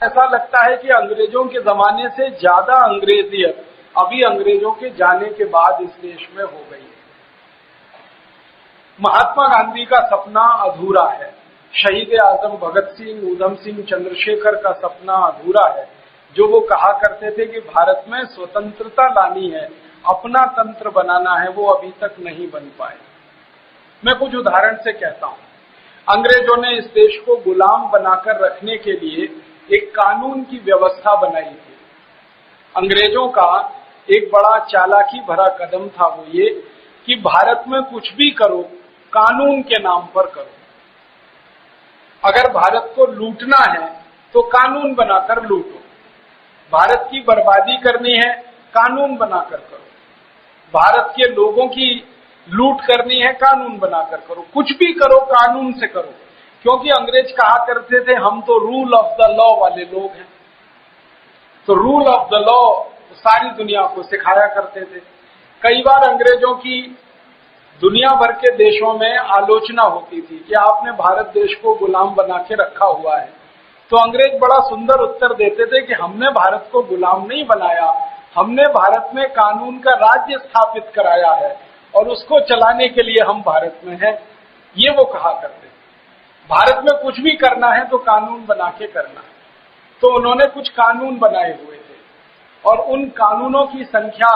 ऐसा लगता है कि अंग्रेजों के जमाने से ज्यादा अंग्रेजियत अभी अंग्रेजों के जाने के बाद इस देश में हो गई है। महात्मा गांधी का सपना अधूरा है, शहीद आजम भगत सिंह, ऊधम सिंह, चंद्रशेखर का सपना अधूरा है, जो वो कहा करते थे कि भारत में स्वतंत्रता लानी है, अपना तंत्र बनाना है, वो अभी तक नहीं बन पाए। मैं कुछ उदाहरण से कहता हूं। अंग्रेजों ने इस देश को गुलाम बनाकर रखने के लिए एक कानून की व्यवस्था बनाई थी। अंग्रेजों का एक बड़ा चालाकी भरा कदम था वो ये कि भारत में कुछ भी करो कानून के नाम पर करो। अगर भारत को लूटना है तो कानून बनाकर लूटो, भारत की बर्बादी करनी है कानून बनाकर करो, भारत के लोगों की लूट करनी है कानून बनाकर करो, कुछ भी करो कानून से करो। क्योंकि अंग्रेज कहा करते थे हम तो रूल ऑफ द लॉ वाले लोग हैं, तो रूल ऑफ द लॉ सारी दुनिया को सिखाया करते थे। कई बार अंग्रेजों की दुनिया भर के देशों में आलोचना होती थी कि आपने भारत देश को गुलाम बना के रखा हुआ है, तो अंग्रेज बड़ा सुंदर उत्तर देते थे कि हमने भारत को गुलाम नहीं बनाया, हमने भारत में कानून का राज्य स्थापित कराया है और उसको चलाने के लिए हम भारत में हैं। ये वो कहा करते थे। भारत में कुछ भी करना है तो कानून बना के करना है। तो उन्होंने कुछ कानून बनाए हुए थे और उन कानूनों की संख्या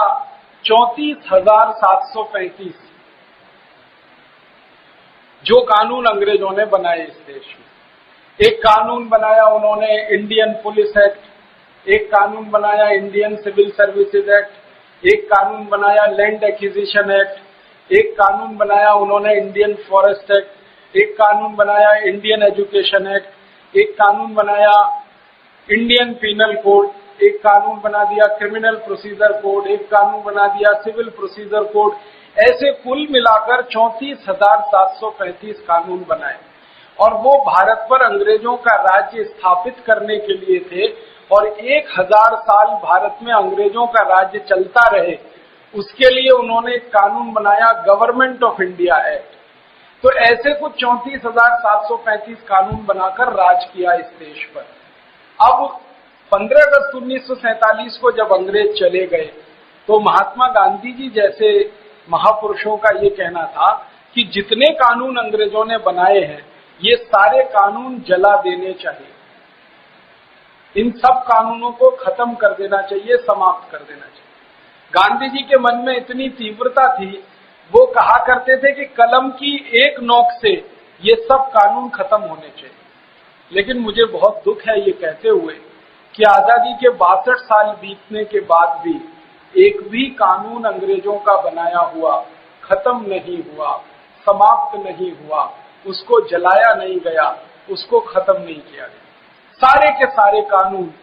34,735, जो कानून अंग्रेजों ने बनाए इस देश में। एक कानून बनाया उन्होंने इंडियन पुलिस एक्ट, एक कानून बनाया इंडियन सिविल सर्विसेज एक्ट, एक कानून बनाया लैंड एक्विजिशन एक्ट, एक कानून बनाया उन्होंने इंडियन फॉरेस्ट एक्ट, एक कानून बनाया इंडियन एजुकेशन एक्ट, एक कानून बनाया इंडियन पीनल कोड, एक कानून बना दिया क्रिमिनल प्रोसीजर कोड, एक कानून बना दिया सिविल प्रोसीजर कोड। ऐसे कुल मिलाकर 34,735 कानून बनाए और वो भारत पर अंग्रेजों का राज्य स्थापित करने के लिए थे। और 1000 साल भारत में अंग्रेजों का राज्य चलता रहे, उसके लिए उन्होंने एक कानून बनाया गवर्नमेंट ऑफ इंडिया एक्ट। तो ऐसे कुछ 34,735 कानून बनाकर राज किया इस देश पर। अब 15 अगस्त 1947 को जब अंग्रेज चले गए तो महात्मा गांधी जी जैसे महापुरुषों का ये कहना था कि जितने कानून अंग्रेजों ने बनाए हैं ये सारे कानून जला देने चाहिए, इन सब कानूनों को खत्म कर देना चाहिए, समाप्त कर देना चाहिए। गांधी जी के मन में इतनी तीव्रता थी, वो कहा करते थे कि कलम की एक नोक से ये सब कानून खत्म होने चाहिए। लेकिन मुझे बहुत दुख है ये कहते हुए कि आजादी के 62 साल बीतने के बाद भी एक भी कानून अंग्रेजों का बनाया हुआ खत्म नहीं हुआ, समाप्त नहीं हुआ, उसको जलाया नहीं गया, उसको खत्म नहीं किया गया। सारे के सारे कानून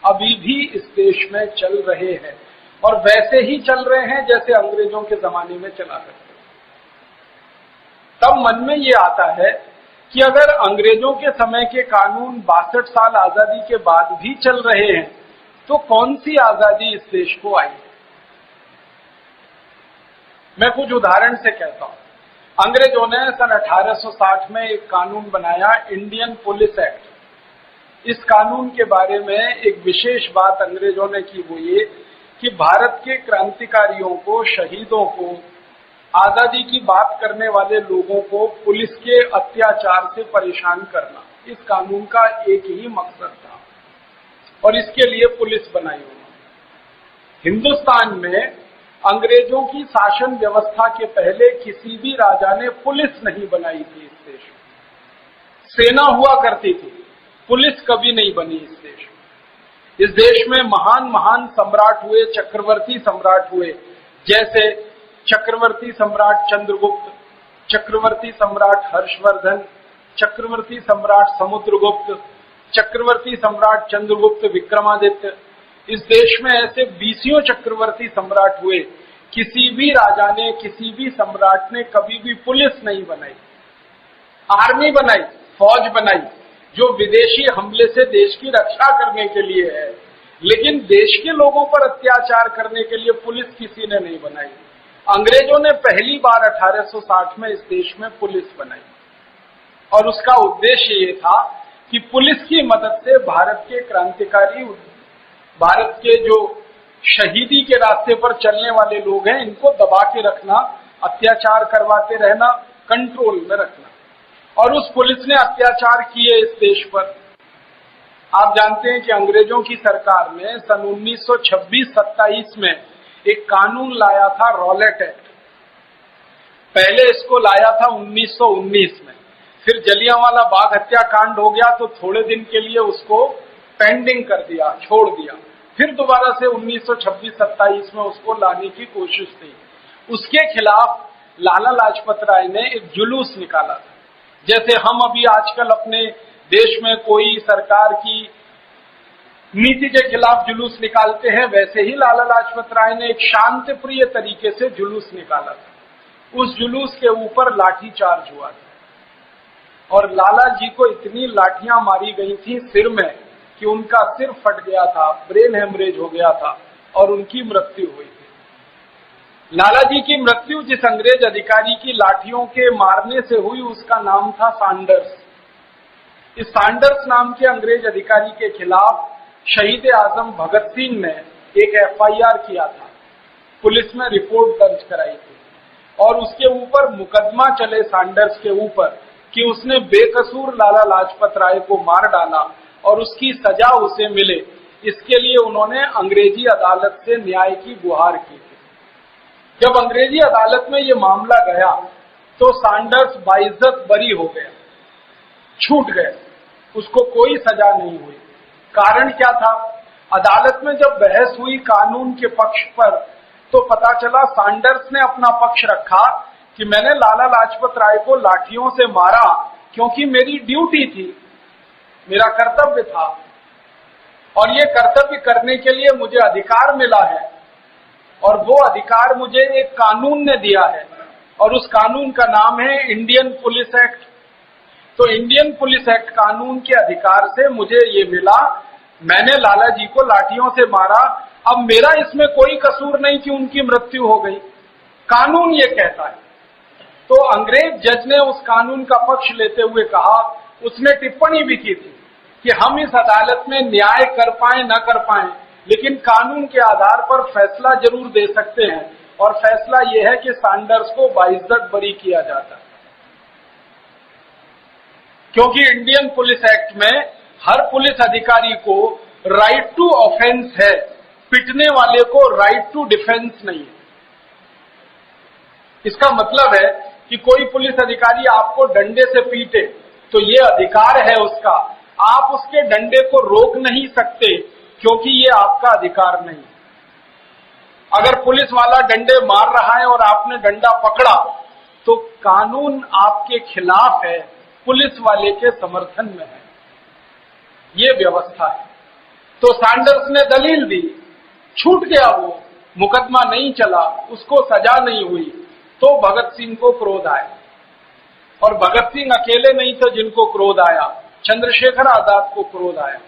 अभी भी इस देश में चल रहे हैं और वैसे ही चल रहे हैं जैसे अंग्रेजों के जमाने में चला करते। तब मन में ये आता है कि अगर अंग्रेजों के समय के कानून 62 साल आजादी के बाद भी चल रहे हैं तो कौन सी आजादी इस देश को आई? मैं कुछ उदाहरण से कहता हूं। अंग्रेजों ने सन 1860 में एक कानून बनाया इंडियन पुलिस एक्ट। इस कानून के बारे में एक विशेष बात अंग्रेजों ने की, वो ये कि भारत के क्रांतिकारियों को, शहीदों को, आजादी की बात करने वाले लोगों को पुलिस के अत्याचार से परेशान करना, इस कानून का एक ही मकसद था और इसके लिए पुलिस बनाई उन्होंने। हिंदुस्तान में अंग्रेजों की शासन व्यवस्था के पहले किसी भी राजा ने पुलिस नहीं बनाई थी इस देश में। सेना हुआ करती थी, पुलिस कभी नहीं बनी इस देश में। इस देश में महान महान सम्राट हुए, चक्रवर्ती सम्राट हुए, जैसे चक्रवर्ती सम्राट चंद्रगुप्त, चक्रवर्ती सम्राट हर्षवर्धन, चक्रवर्ती सम्राट समुद्रगुप्त, चक्रवर्ती सम्राट चंद्रगुप्त विक्रमादित्य। इस देश में ऐसे 20 चक्रवर्ती सम्राट हुए, किसी भी राजा ने, किसी भी सम्राट ने कभी भी पुलिस नहीं बनाई। आर्मी बनाई, फौज बनाई, जो विदेशी हमले से देश की रक्षा करने के लिए है, लेकिन देश के लोगों पर अत्याचार करने के लिए पुलिस किसी ने नहीं बनाई। अंग्रेजों ने पहली बार 1860 में इस देश में पुलिस बनाई और उसका उद्देश्य ये था कि पुलिस की मदद से भारत के क्रांतिकारी, भारत के जो शहीदी के रास्ते पर चलने वाले लोग हैं, इनको दबा के रखना, अत्याचार करवाते रहना, कंट्रोल में रखना। और उस पुलिस ने अत्याचार किए इस देश पर। आप जानते हैं कि अंग्रेजों की सरकार ने सन 1926-27 में एक कानून लाया था, रॉलेट एक्ट। पहले इसको लाया था 1919 में, फिर जलियांवाला बाग हत्याकांड हो गया तो थोड़े दिन के लिए उसको पेंडिंग कर दिया, छोड़ दिया। फिर दोबारा से 1926-27 में उसको लाने की कोशिश थी। उसके खिलाफ लाला लाजपत राय ने एक जुलूस निकाला था। जैसे हम अभी आजकल अपने देश में कोई सरकार की नीति के खिलाफ जुलूस निकालते हैं, वैसे ही लाला लाजपत राय ने एक शांतिप्रिय तरीके से जुलूस निकाला था। उस जुलूस के ऊपर लाठीचार्ज हुआ था और लाला जी को इतनी लाठियां मारी गई थी सिर में कि उनका सिर फट गया था, ब्रेन हेमरेज हो गया था और उनकी मृत्यु हुई थी। लाला जी की मृत्यु जिस अंग्रेज अधिकारी की लाठियों के मारने से हुई, उसका नाम था सैंडर्स। इस सैंडर्स नाम के अंग्रेज अधिकारी के खिलाफ शहीद आजम भगत सिंह ने एक FIR किया था, पुलिस में रिपोर्ट दर्ज कराई थी और उसके ऊपर मुकदमा चले सैंडर्स के ऊपर कि उसने बेकसूर लाला लाजपत राय को मार डाला और उसकी सजा उसे मिले। इसके लिए उन्होंने अंग्रेजी अदालत से न्याय की गुहार की थी। जब अंग्रेजी अदालत में ये मामला गया तो सैंडर्स बाइज्जत बरी हो गया, छूट गए, उसको कोई सजा नहीं हुई। कारण क्या था? अदालत में जब बहस हुई कानून के पक्ष पर तो पता चला सैंडर्स ने अपना पक्ष रखा कि मैंने लाला लाजपत राय को लाठियों से मारा क्योंकि मेरी ड्यूटी थी, मेरा कर्तव्य था और ये कर्तव्य करने के लिए मुझे अधिकार मिला है और वो अधिकार मुझे एक कानून ने दिया है और उस कानून का नाम है इंडियन पुलिस एक्ट। तो इंडियन पुलिस एक्ट कानून के अधिकार से मुझे ये मिला, मैंने लाला जी को लाठियों से मारा, अब मेरा इसमें कोई कसूर नहीं कि उनकी मृत्यु हो गई, कानून ये कहता है। तो अंग्रेज जज ने उस कानून का पक्ष लेते हुए कहा, उसने टिप्पणी भी की थी कि हम इस अदालत में न्याय कर पाए न कर पाए, लेकिन कानून के आधार पर फैसला जरूर दे सकते हैं और फैसला यह है कि सैंडर्स को बाइज्जत बरी किया जाता है। क्योंकि इंडियन पुलिस एक्ट में हर पुलिस अधिकारी को राइट टू ऑफेंस है, पिटने वाले को राइट टू डिफेंस नहीं है। इसका मतलब है कि कोई पुलिस अधिकारी आपको डंडे से पीटे तो ये अधिकार है उसका, आप उसके डंडे को रोक नहीं सकते क्योंकि ये आपका अधिकार नहीं। अगर पुलिस वाला डंडे मार रहा है और आपने डंडा पकड़ा तो कानून आपके खिलाफ है, पुलिस वाले के समर्थन में है, ये व्यवस्था है। तो सैंडर्स ने दलील दी, छूट गया, वो मुकदमा नहीं चला, उसको सजा नहीं हुई, तो भगत सिंह को क्रोध आया। और भगत सिंह अकेले नहीं थे जिनको क्रोध आया, चंद्रशेखर आजाद को क्रोध आया,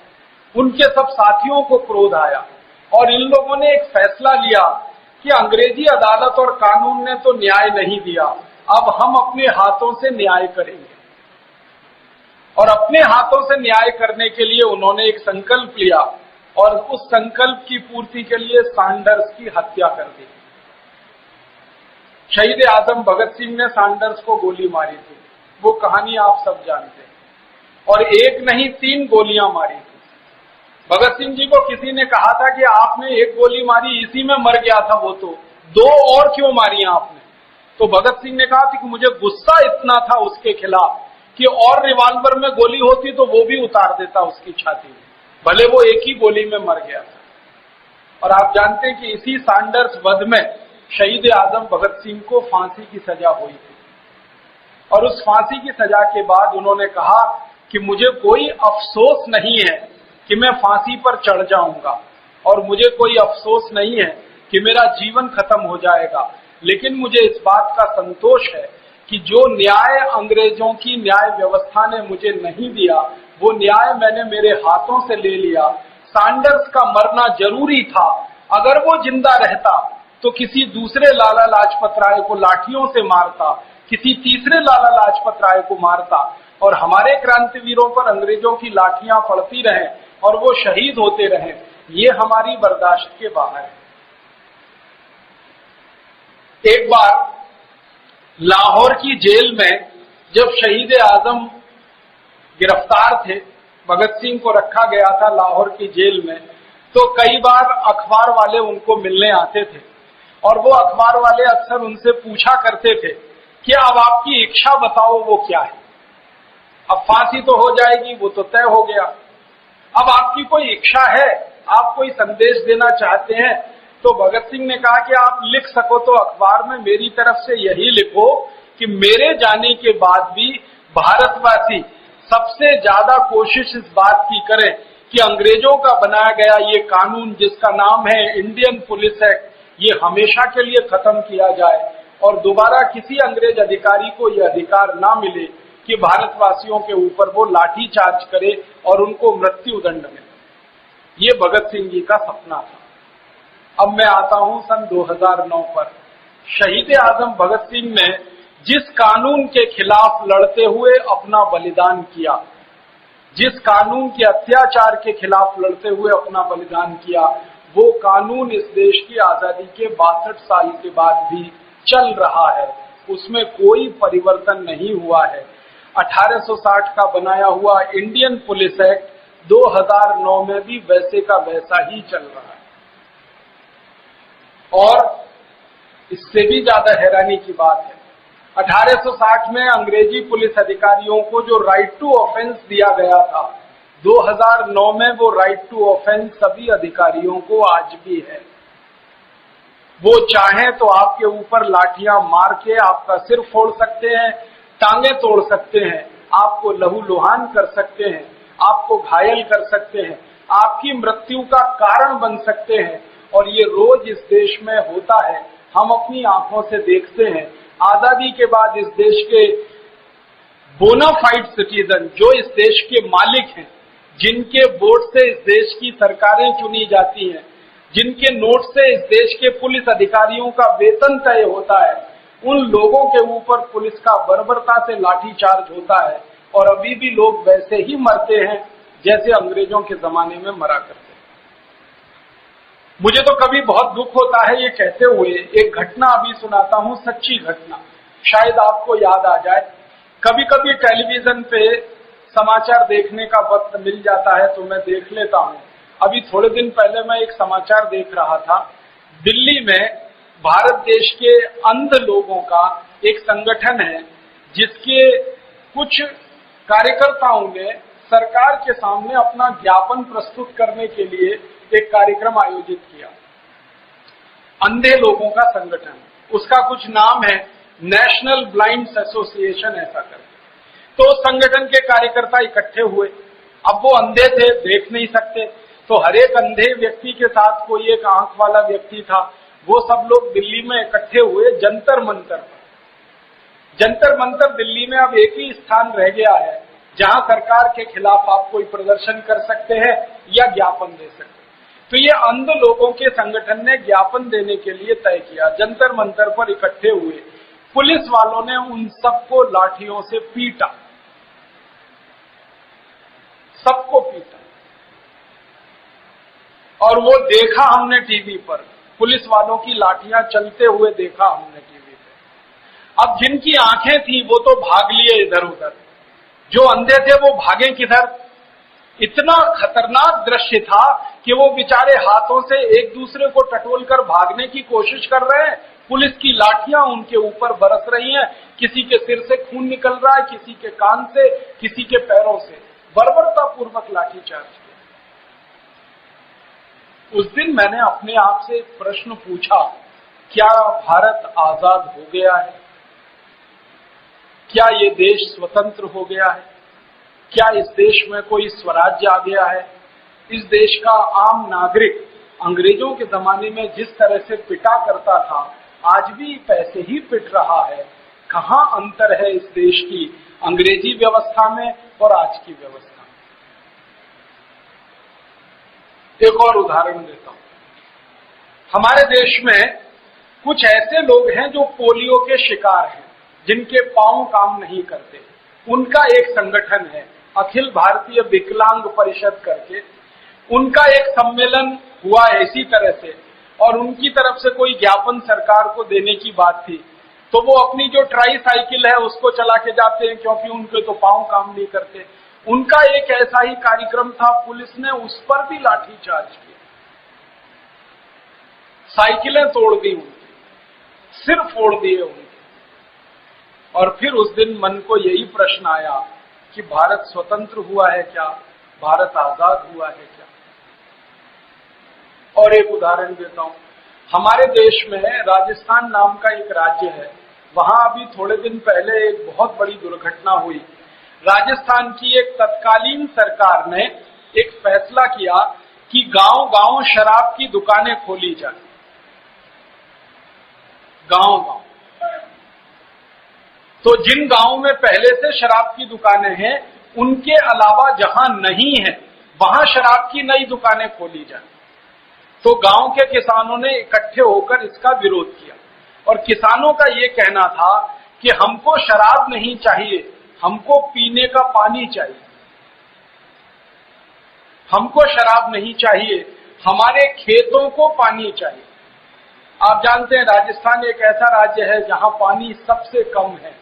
उनके सब साथियों को क्रोध आया और इन लोगों ने एक फैसला लिया कि अंग्रेजी अदालत और कानून ने तो न्याय नहीं दिया, अब हम अपने हाथों से न्याय करेंगे। और अपने हाथों से न्याय करने के लिए उन्होंने एक संकल्प लिया और उस संकल्प की पूर्ति के लिए सैंडर्स की हत्या कर दी। शहीद आजम भगत सिंह ने सैंडर्स को गोली मारी थी, वो कहानी आप सब जानते हैं, और एक नहीं 3 गोलियां मारी थी। भगत सिंह जी को किसी ने कहा था कि आपने एक गोली मारी, इसी में मर गया था वो, तो 2 और क्यों मारी आपने? तो भगत सिंह ने कहा था कि मुझे गुस्सा इतना था उसके खिलाफ कि और रिवॉल्वर में गोली होती तो वो भी उतार देता उसकी छाती में, भले वो एक ही गोली में मर गया था। और आप जानते हैं कि इसी सैंडर्स वध में शहीद आजम भगत सिंह को फांसी की सजा हुई थी और उस फांसी की सजा के बाद उन्होंने कहा कि मुझे कोई अफसोस नहीं है कि मैं फांसी पर चढ़ जाऊंगा और मुझे कोई अफसोस नहीं है कि मेरा जीवन खत्म हो जाएगा, लेकिन मुझे इस बात का संतोष है कि जो न्याय अंग्रेजों की न्याय व्यवस्था ने मुझे नहीं दिया, वो न्याय मैंने मेरे हाथों से ले लिया। सैंडर्स का मरना जरूरी था, अगर वो जिंदा रहता तो किसी दूसरे लाला लाजपत राय को लाठियों से मारता, किसी तीसरे लाला लाजपत राय को मारता, और हमारे क्रांतिवीरों पर अंग्रेजों की लाठियां पड़ती रहें और वो शहीद होते रहें, ये हमारी बर्दाश्त के बाहर है। एक बार लाहौर की जेल में जब शहीद आजम गिरफ्तार थे, भगत सिंह को रखा गया था लाहौर की जेल में, तो कई बार अखबार वाले उनको मिलने आते थे और वो अखबार वाले अक्सर उनसे पूछा करते थे कि अब आपकी इच्छा बताओ वो क्या है। अब फांसी तो हो जाएगी, वो तो तय हो गया, अब आपकी कोई इच्छा है, आप कोई संदेश देना चाहते हैं। तो भगत सिंह ने कहा कि आप लिख सको तो अखबार में मेरी तरफ से यही लिखो कि मेरे जाने के बाद भी भारतवासी सबसे ज्यादा कोशिश इस बात की करें कि अंग्रेजों का बनाया गया ये कानून जिसका नाम है इंडियन पुलिस एक्ट, ये हमेशा के लिए खत्म किया जाए और दोबारा किसी अंग्रेज अधिकारी को यह अधिकार ना मिले कि भारतवासियों के ऊपर वो लाठी चार्ज करे और उनको मृत्यु दंड मिले। ये भगत सिंह जी का सपना था। अब मैं आता हूं सन 2009 पर। शहीद आजम भगत सिंह ने जिस कानून के खिलाफ लड़ते हुए अपना बलिदान किया, जिस कानून के अत्याचार के खिलाफ लड़ते हुए अपना बलिदान किया, वो कानून इस देश की आजादी के 62 साल के बाद भी चल रहा है, उसमें कोई परिवर्तन नहीं हुआ है। 1860 का बनाया हुआ इंडियन पुलिस एक्ट 2009 में भी वैसे का वैसा ही चल रहा है। और इससे भी ज्यादा हैरानी की बात है, 1860 में अंग्रेजी पुलिस अधिकारियों को जो राइट टू ऑफेंस दिया गया था, 2009 में वो राइट टू ऑफेंस सभी अधिकारियों को आज भी है। वो चाहें तो आपके ऊपर लाठियां मार के आपका सिर फोड़ सकते हैं, टांगे तोड़ सकते हैं, आपको लहूलुहान कर सकते हैं, आपको घायल कर सकते हैं, आपकी मृत्यु का कारण बन सकते हैं। और ये रोज इस देश में होता है, हम अपनी आंखों से देखते हैं। आजादी के बाद इस देश के बोनाफाइड सिटीजन, जो इस देश के मालिक हैं, जिनके वोट से इस देश की सरकारें चुनी जाती हैं, जिनके नोट से इस देश के पुलिस अधिकारियों का वेतन तय होता है, उन लोगों के ऊपर पुलिस का बर्बरता से लाठीचार्ज होता है और अभी भी लोग वैसे ही मरते हैं जैसे अंग्रेजों के जमाने में मरा करते। मुझे तो कभी बहुत दुख होता है ये कहते हुए, एक घटना अभी सुनाता हूं, सच्ची घटना, शायद आपको याद आ जाए। कभी कभी टेलीविजन पे समाचार देखने का वक्त मिल जाता है तो मैं देख लेता हूं। अभी थोड़े दिन पहले मैं एक समाचार देख रहा था, दिल्ली में भारत देश के अंध लोगों का एक संगठन है जिसके कुछ कार्यकर्ताओं ने सरकार के सामने अपना ज्ञापन प्रस्तुत करने के लिए एक कार्यक्रम आयोजित किया। अंधे लोगों का संगठन, उसका कुछ नाम है नेशनल ब्लाइंड्स एसोसिएशन, ऐसा करके। तो संगठन के कार्यकर्ता इकट्ठे हुए। अब वो अंधे थे, देख नहीं सकते, तो हर एक अंधे व्यक्ति के साथ कोई एक आंख वाला व्यक्ति था। वो सब लोग दिल्ली में इकट्ठे हुए जंतर मंतर पर। जंतर मंतर दिल्ली में अब एक ही स्थान रह गया है जहां सरकार के खिलाफ आप कोई प्रदर्शन कर सकते हैं या ज्ञापन दे सकते हैं। तो ये अंध लोगों के संगठन ने ज्ञापन देने के लिए तय किया, जंतर मंतर पर इकट्ठे हुए। पुलिस वालों ने उन सबको लाठियों से पीटा, सबको पीटा, और वो देखा हमने टीवी पर, पुलिस वालों की लाठियां चलते हुए देखा हमने टीवी पे। अब जिनकी आंखें थी वो तो भाग लिए इधर उधर, जो अंधे थे वो भागे किधर। इतना खतरनाक दृश्य था कि वो बेचारे हाथों से एक दूसरे को टटोल कर भागने की कोशिश कर रहे हैं, पुलिस की लाठियां उनके ऊपर बरस रही हैं, किसी के सिर से खून निकल रहा है, किसी के कान से, किसी के पैरों से, बर्बरतापूर्वक लाठीचार्ज किया। उस दिन मैंने अपने आप से एक प्रश्न पूछा, क्या भारत आजाद हो गया है? क्या ये देश स्वतंत्र हो गया है? क्या इस देश में कोई स्वराज्य आ गया है? इस देश का आम नागरिक अंग्रेजों के जमाने में जिस तरह से पिटा करता था, आज भी पैसे ही पिट रहा है। कहां अंतर है इस देश की अंग्रेजी व्यवस्था में और आज की व्यवस्था में? एक और उदाहरण देता हूं। हमारे देश में कुछ ऐसे लोग हैं जो पोलियो के शिकार हैं, जिनके पांव काम नहीं करते। उनका एक संगठन है अखिल भारतीय विकलांग परिषद करके, उनका एक सम्मेलन हुआ है इसी तरह से, और उनकी तरफ से कोई ज्ञापन सरकार को देने की बात थी, तो वो अपनी जो ट्राई साइकिल है उसको चला के जाते हैं, क्योंकि उनके तो पांव काम नहीं करते। उनका एक ऐसा ही कार्यक्रम था, पुलिस ने उस पर भी लाठीचार्ज किया, साइकिलें तोड़ दी उनकी, सिर फोड़ दिए उनके। और फिर उस दिन मन को यही प्रश्न आया कि भारत स्वतंत्र हुआ है क्या, भारत आजाद हुआ है क्या। और एक उदाहरण देता हूं, हमारे देश में राजस्थान नाम का एक राज्य है, वहां अभी थोड़े दिन पहले एक बहुत बड़ी दुर्घटना हुई। राजस्थान की एक तत्कालीन सरकार ने एक फैसला किया कि गांव-गांव शराब की दुकानें खोली जाए, गांव-गांव। तो जिन गांवों में पहले से शराब की दुकानें हैं, उनके अलावा जहां नहीं है वहां शराब की नई दुकानें खोली जाए। तो गांव के किसानों ने इकट्ठे होकर इसका विरोध किया, और किसानों का ये कहना था कि हमको शराब नहीं चाहिए, हमको पीने का पानी चाहिए, हमको शराब नहीं चाहिए, हमारे खेतों को पानी चाहिए। आप जानते हैं राजस्थान एक ऐसा राज्य है जहां पानी सबसे कम है,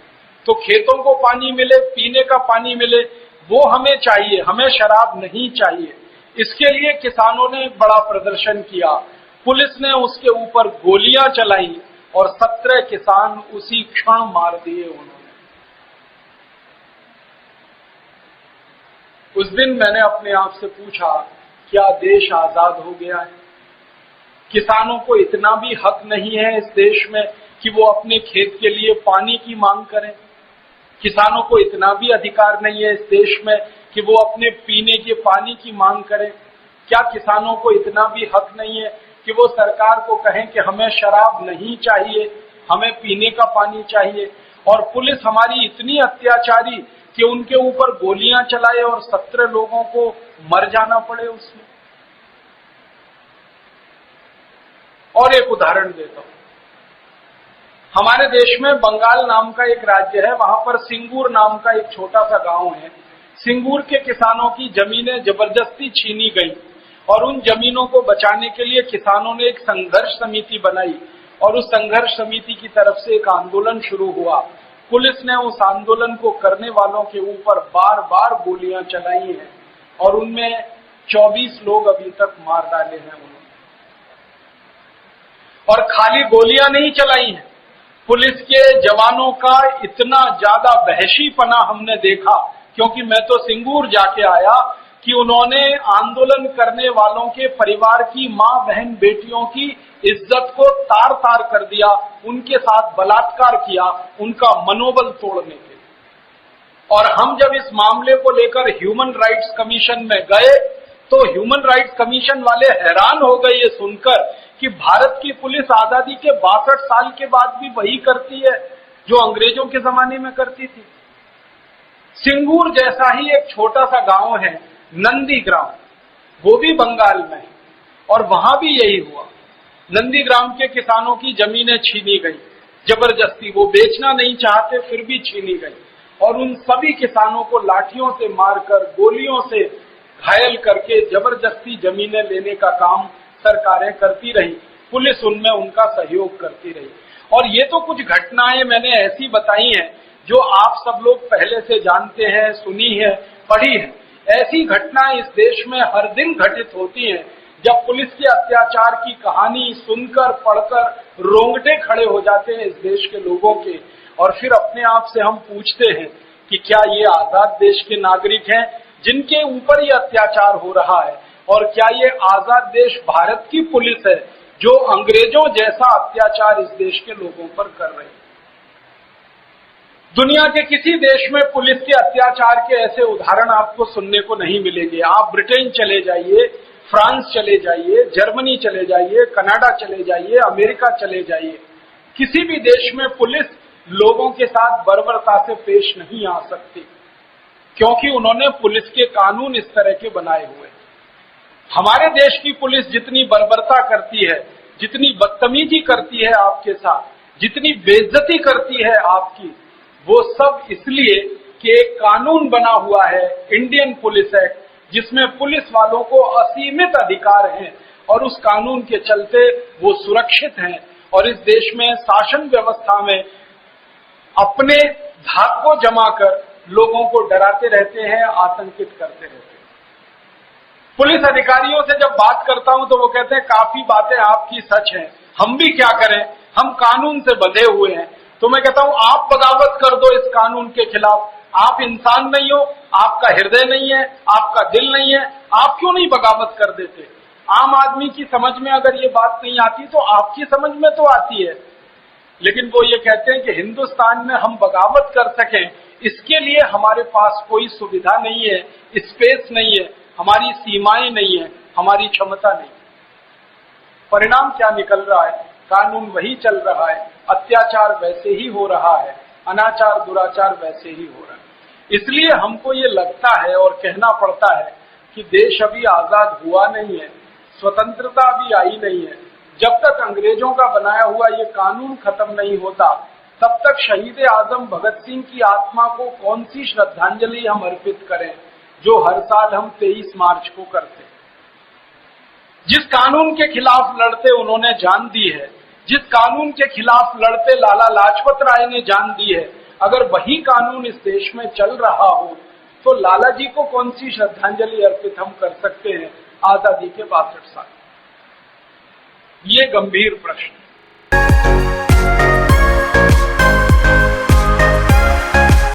तो खेतों को पानी मिले, पीने का पानी मिले, वो हमें चाहिए, हमें शराब नहीं चाहिए। इसके लिए किसानों ने एक बड़ा प्रदर्शन किया, पुलिस ने उसके ऊपर गोलियां चलाई और 17 किसान उसी क्षण मार दिए उन्होंने। उस दिन मैंने अपने आप से पूछा, क्या देश आजाद हो गया है? किसानों को इतना भी हक नहीं है इस देश में कि वो अपने खेत के लिए पानी की मांग करें? किसानों को इतना भी अधिकार नहीं है इस देश में कि वो अपने पीने के पानी की मांग करें? क्या किसानों को इतना भी हक नहीं है कि वो सरकार को कहें कि हमें शराब नहीं चाहिए, हमें पीने का पानी चाहिए? और पुलिस हमारी इतनी अत्याचारी कि उनके ऊपर गोलियां चलाए और 17 लोगों को मर जाना पड़े उसमें। और एक उदाहरण देता हूं, हमारे देश में बंगाल नाम का एक राज्य है, वहां पर सिंगूर नाम का एक छोटा सा गांव है। सिंगूर के किसानों की जमीनें जबरदस्ती छीनी गई, और उन जमीनों को बचाने के लिए किसानों ने एक संघर्ष समिति बनाई, और उस संघर्ष समिति की तरफ से एक आंदोलन शुरू हुआ। पुलिस ने उस आंदोलन को करने वालों के ऊपर बार बार गोलियां चलाई हैं, और उनमें 24 लोग अभी तक मार डाले हैं उन्होंने। और खाली गोलियां नहीं चलाई हैं, पुलिस के जवानों का इतना ज्यादा वहशीपना हमने देखा, क्योंकि मैं तो सिंगूर जाके आया, कि उन्होंने आंदोलन करने वालों के परिवार की मां बहन बेटियों की इज्जत को तार तार कर दिया, उनके साथ बलात्कार किया, उनका मनोबल तोड़ने के लिए। और हम जब इस मामले को लेकर ह्यूमन राइट्स कमीशन में गए, तो ह्यूमन राइट्स कमीशन वाले हैरान हो गए ये सुनकर कि भारत की पुलिस आजादी के 62 साल के बाद भी वही करती है जो अंग्रेजों के जमाने में करती थी। सिंगूर जैसा ही एक छोटा सा गांव है नंदीग्राम, वो भी बंगाल में है, और वहां भी यही हुआ। नंदीग्राम के किसानों की जमीनें छीनी गई जबरदस्ती, वो बेचना नहीं चाहते फिर भी छीनी गई, और उन सभी किसानों को लाठियों से मारकर, गोलियों से घायल करके जबरदस्ती जमीनें लेने का काम सरकारें करती रही, पुलिस उनमें उनका सहयोग करती रही। और ये तो कुछ घटनाएं मैंने ऐसी बताई हैं जो आप सब लोग पहले से जानते हैं, सुनी है, पढ़ी है। ऐसी घटनाएं इस देश में हर दिन घटित होती हैं, जब पुलिस के अत्याचार की कहानी सुनकर, पढ़कर रोंगटे खड़े हो जाते हैं इस देश के लोगों के, और फिर अपने आप से हम पूछते हैं कि क्या ये आजाद देश के नागरिक हैं जिनके ऊपर ये अत्याचार हो रहा है, और क्या ये आजाद देश भारत की पुलिस है जो अंग्रेजों जैसा अत्याचार इस देश के लोगों पर कर रही है? दुनिया के किसी देश में पुलिस के अत्याचार के ऐसे उदाहरण आपको सुनने को नहीं मिलेंगे। आप ब्रिटेन चले जाइए, फ्रांस चले जाइए, जर्मनी चले जाइए, कनाडा चले जाइए, अमेरिका चले जाइए, किसी भी देश में पुलिस लोगों के साथ बर्बरता से पेश नहीं आ सकती, क्योंकि उन्होंने पुलिस के कानून इस तरह के बनाए हुए। हमारे देश की पुलिस जितनी बर्बरता करती है, जितनी बदतमीजी करती है आपके साथ, जितनी बेइज्जती करती है आपकी, वो सब इसलिए कि एक कानून बना हुआ है इंडियन पुलिस एक्ट, जिसमें पुलिस वालों को असीमित अधिकार हैं और उस कानून के चलते वो सुरक्षित हैं और इस देश में शासन व्यवस्था में अपने धाक को जमा कर लोगों को डराते रहते हैं, आतंकित करते रहते हैं। पुलिस अधिकारियों से जब बात करता हूं तो वो कहते हैं काफी बातें आपकी सच हैं, हम भी क्या करें, हम कानून से बंधे हुए हैं। तो मैं कहता हूं आप बगावत कर दो इस कानून के खिलाफ। आप इंसान नहीं हो, आपका हृदय नहीं है, आपका दिल नहीं है, आप क्यों नहीं बगावत कर देते? आम आदमी की समझ में अगर ये बात नहीं आती तो आपकी समझ में तो आती है। लेकिन वो ये कहते हैं कि हिंदुस्तान में हम बगावत कर सकें, इसके लिए हमारे पास कोई सुविधा नहीं है, स्पेस नहीं है, हमारी सीमाएं नहीं है, हमारी क्षमता नहीं। परिणाम क्या निकल रहा है? कानून वही चल रहा है, अत्याचार वैसे ही हो रहा है, अनाचार दुराचार वैसे ही हो रहा है। इसलिए हमको ये लगता है और कहना पड़ता है कि देश अभी आजाद हुआ नहीं है, स्वतंत्रता अभी आई नहीं है। जब तक अंग्रेजों का बनाया हुआ ये कानून खत्म नहीं होता, तब तक शहीद आजम भगत सिंह की आत्मा को कौन सी श्रद्धांजलि हम अर्पित करें, जो हर साल हम 23 मार्च को करते हैं। जिस कानून के खिलाफ लड़ते उन्होंने जान दी है, जिस कानून के खिलाफ लड़ते लाला लाजपत राय ने जान दी है, अगर वही कानून इस देश में चल रहा हो तो लाला जी को कौन सी श्रद्धांजलि अर्पित हम कर सकते हैं आजादी के 62 साल? ये गंभीर प्रश्न।